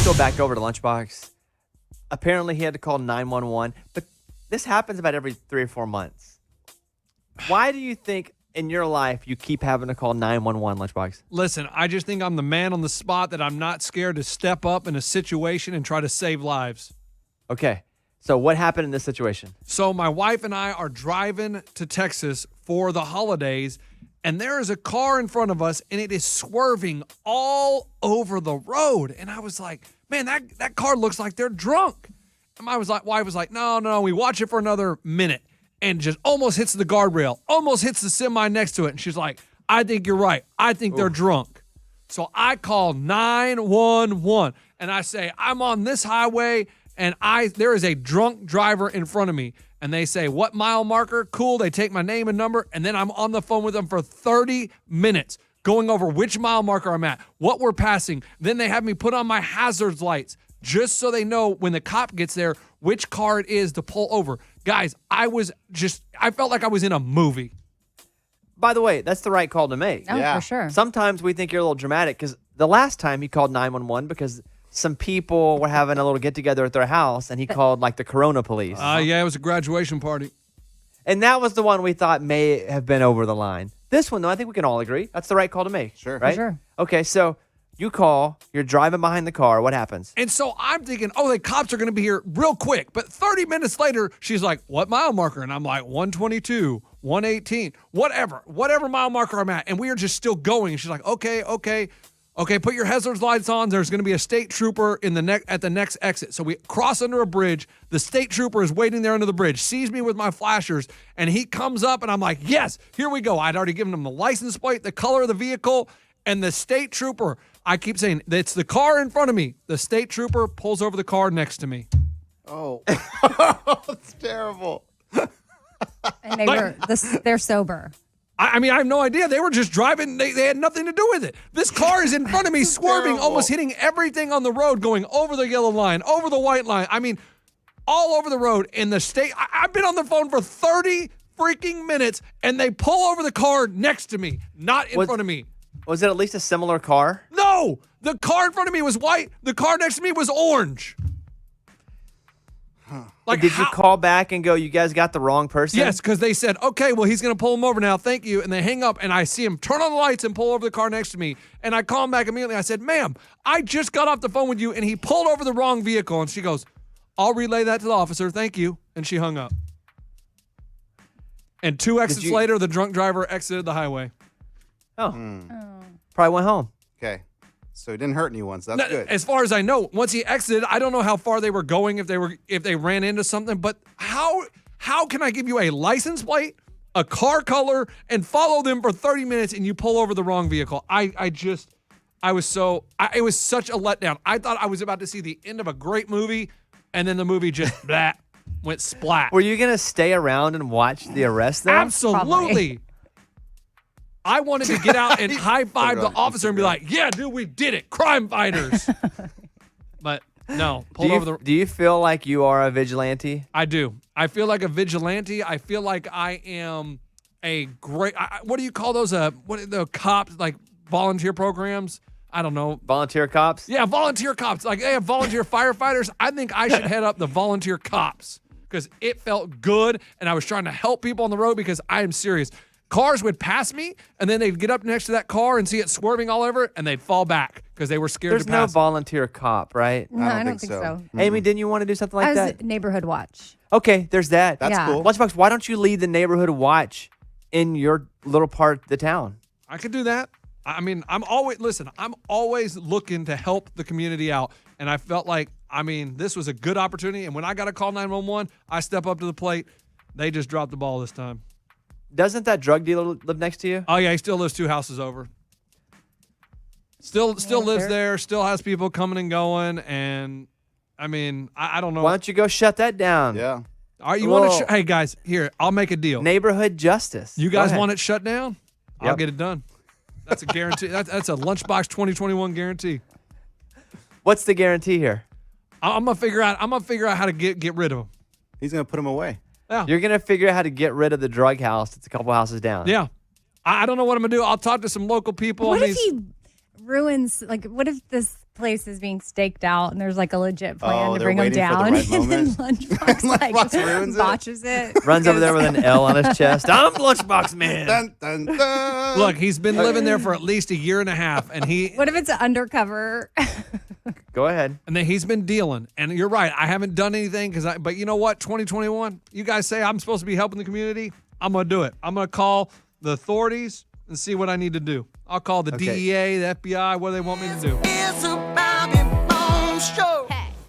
Let's go back over to Lunchbox. Apparently, he had to call 911, but this happens about every 3 or 4 months. Why do you think in your life you keep having to call 911, Lunchbox? Listen, I just think I'm the man on the spot, that I'm not scared to step up in a situation and try to save lives. Okay, so what happened in this situation? So my wife and I are driving to Texas for the holidays, and there is a car in front of us, and it is swerving all over the road. And I was like, man, that car looks like they're drunk. And my wife was like, no, we watch it for another minute, and just almost hits the guardrail, almost hits the semi next to it. And she's like, I think you're right. I think they're drunk. So I call 911, and I say, I'm on this highway, and there is a drunk driver in front of me. And they say, what mile marker? Cool. They take my name and number, and then I'm on the phone with them for 30 minutes going over which mile marker I'm at, what we're passing. Then they have me put on my hazards lights just so they know when the cop gets there which car it is to pull over. Guys, I felt like I was in a movie. By the way, that's the right call to make. Oh, for sure. Sometimes we think you're a little dramatic because the last time he called 911 because some people were having a little get-together at their house, and he called, like, the Corona police. Yeah, it was a graduation party. And that was the one we thought may have been over the line. This one, though, I think we can all agree. That's the right call to make. Sure. Right? Sure. Okay, so you call. You're driving behind the car. What happens? And so I'm thinking, the cops are going to be here real quick. But 30 minutes later, she's like, what mile marker? And I'm like, 122, 118, whatever mile marker I'm at. And we are just still going. And she's like, okay, put your hazards lights on. There's going to be a state trooper at the next exit. So we cross under a bridge. The state trooper is waiting there under the bridge, sees me with my flashers, and he comes up, and I'm like, yes, here we go. I'd already given him the license plate, the color of the vehicle, and the state trooper, I keep saying, it's the car in front of me. The state trooper pulls over the car next to me. Oh, it's terrible. And they're sober. I mean, I have no idea. They were just driving. They had nothing to do with it. This car is in front of me, swerving, terrible. almost hitting everything on the road, going over the yellow line, over the white line. I mean, all over the road in the state. I've been on the phone for 30 freaking minutes, and they pull over the car next to me, not in front of me. Was it at least a similar car? No! The car in front of me was white. The car next to me was orange. Like, did you call back and go, you guys got the wrong person? Yes, because they said, okay, well, he's going to pull him over now. Thank you. And they hang up, and I see him turn on the lights and pull over the car next to me. And I call him back immediately. I said, ma'am, I just got off the phone with you, and he pulled over the wrong vehicle. And she goes, I'll relay that to the officer. Thank you. And she hung up. And 2 exits later, the drunk driver exited the highway. Probably went home. Okay. So he didn't hurt anyone, so that's good. As far as I know, once he exited, I don't know how far they were going, if they ran into something, but how can I give you a license plate, a car color, and follow them for 30 minutes and you pull over the wrong vehicle? It was such a letdown. I thought I was about to see the end of a great movie, and then the movie just went splat. Were you going to stay around and watch the arrest, though? Absolutely. Probably. I wanted to get out and high-five the officer and be like, yeah, dude, we did it. Crime fighters. But no, Do you feel like you are a vigilante? I do. I feel like a vigilante. I feel like I am a great, what do you call those? What are the cops, like volunteer programs? I don't know. Volunteer cops? Yeah, volunteer cops. Like they have volunteer firefighters. I think I should head up the volunteer cops because it felt good and I was trying to help people on the road because I am serious. Cars would pass me, and then they'd get up next to that car and see it swerving all over, and they'd fall back because they were scared to pass. There's no volunteer cop, right? No, I don't think so. Mm-hmm. Amy, didn't you want to do something like that? Neighborhood watch. Okay, there's that. That's Yeah. cool. Lunchbox, why don't you lead the neighborhood watch in your little part of the town? I could do that. I mean, I'm always looking to help the community out, and I felt like, this was a good opportunity, and when I got to call 911, I step up to the plate. They just dropped the ball this time. Doesn't that drug dealer live next to you? Oh, yeah, he still lives 2 houses over. Still lives there, still has people coming and going, and, I don't know. Why don't you go shut that down? Yeah. All right, you want to hey, guys, here, I'll make a deal. Neighborhood justice. You guys want it shut down? I'll Yep. get it done. That's a guarantee. That's a Lunchbox 2021 guarantee. What's the guarantee here? I'm gonna figure out how to get rid of them. He's going to put him away. Yeah. You're going to figure out how to get rid of the drug house that's a couple houses down. Yeah. I don't know what I'm gonna do. I'll talk to some local people. What if he ruins, what if this place is being staked out, and there's like a legit plan to they're bring him waiting for the down, right and then moment. Lunchbox ruins it. botches it. Runs over there with an L on his chest. I'm Lunchbox Man. Dun, dun, dun. Look, he's been living there for at least a year and a half, and What if it's an undercover? Go ahead. and then he's been dealing. And you're right, I haven't done anything but you know what? 2021, you guys say I'm supposed to be helping the community. I'm gonna do it. I'm gonna call the authorities and see what I need to do. I'll call the DEA, the FBI, what do they want me to do.